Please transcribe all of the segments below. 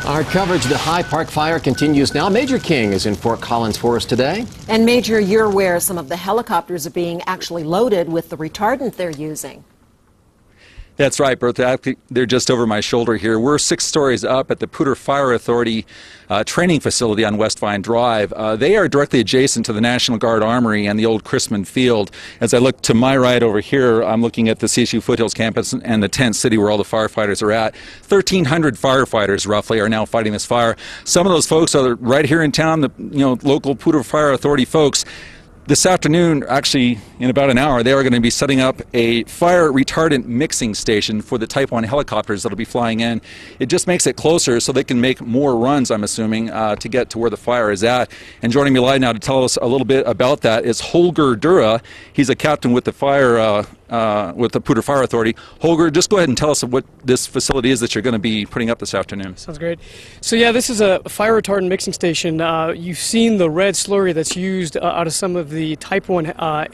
Our coverage of the High Park fire continues now. Major King is in Fort Collins for us today. And Major, you're aware some of the helicopters are being actually loaded with the retardant they're using. That's right, Bertha. They're just over my shoulder here. We're 6 stories up at the Poudre Fire Authority training facility on West Vine Drive. They are directly adjacent to the National Guard Armory and the old Chrisman Field. As I look to my right over here, I'm looking at the CSU Foothills campus and the tent city where all the firefighters are at. 1,300 firefighters, roughly, are now fighting this fire. Some of those folks are right here in town, the local Poudre Fire Authority folks. This afternoon, actually in about an hour, they are going to be setting up a fire retardant mixing station for the Type 1 helicopters that will be flying in. It just makes it closer so they can make more runs, I'm assuming, to get to where the fire is at. And joining me live now to tell us a little bit about that is Holger Dura. He's a captain with the with the Poudre Fire Authority. Holger, just go ahead and tell us what this facility is that you're going to be putting up this afternoon. Sounds great. So yeah, this is a fire retardant mixing station. You've seen the red slurry that's used out of some of the Type 1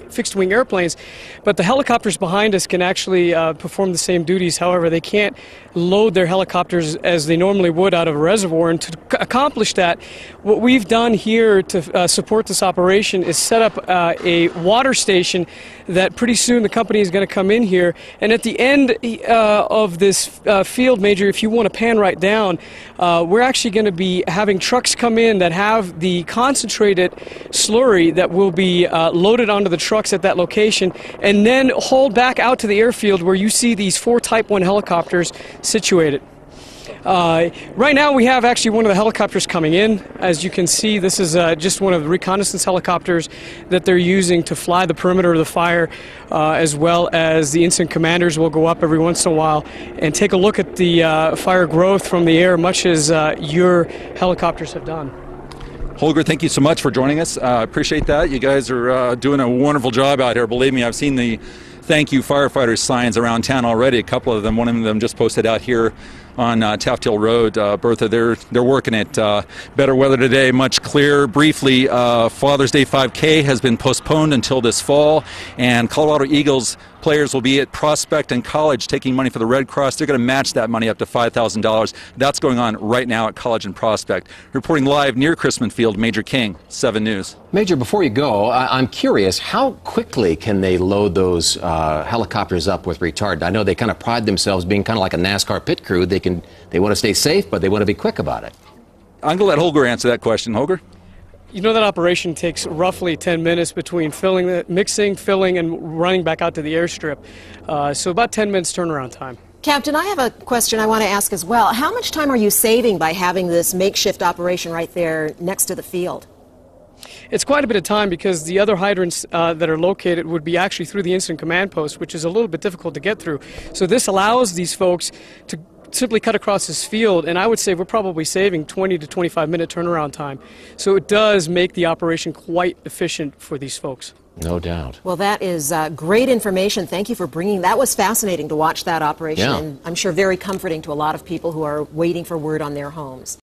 fixed-wing airplanes, but the helicopters behind us can actually perform the same duties. However, they can't load their helicopters as they normally would out of a reservoir, and to accomplish that, what we've done here to support this operation is set up a water station that pretty soon the company is going to come in here, and at the end of this field, Major, if you want to pan right down, we're actually going to be having trucks come in that have the concentrated slurry that will be loaded onto the trucks at that location and then hauled back out to the airfield where you see these 4 Type 1 helicopters situated. Right now we have actually one of the helicopters coming in. As you can see, this is just one of the reconnaissance helicopters that they're using to fly the perimeter of the fire, as well as the incident commanders will go up every once in a while and take a look at the fire growth from the air, much as your helicopters have done. Holger, thank you so much for joining us. I appreciate that. You guys are doing a wonderful job out here. Believe me, I've seen the thank you firefighters signs around town already. A couple of them, one of them just posted out here on Taft Hill Road. Bertha, they're working it. Better weather today, much clearer. Briefly, Father's Day 5K has been postponed until this fall, and Colorado Eagles players will be at Prospect and College taking money for the Red Cross. They're going to match that money up to $5,000. That's going on right now at College and Prospect. Reporting live near Chrisman Field, Major King, 7 News. Major, before you go, I'm curious, how quickly can they load those helicopters up with retardant? I know they kind of pride themselves being kind of like a NASCAR pit crew. They want to stay safe, but they want to be quick about it. I'm going to let Holger answer that question. Holger? You know, that operation takes roughly 10 minutes between mixing, filling, and running back out to the airstrip. So about 10 minutes turnaround time. Captain, I have a question I want to ask as well. How much time are you saving by having this makeshift operation right there next to the field? It's quite a bit of time because the other hydrants that are located would be actually through the incident command post, which is a little bit difficult to get through. So this allows these folks to simply cut across this field, and I would say we're probably saving 20 to 25 minute turnaround time. So it does make the operation quite efficient for these folks. No doubt. Well, that is great information. Thank you for bringing that. Was fascinating to watch that operation, and I'm sure very comforting to a lot of people who are waiting for word on their homes.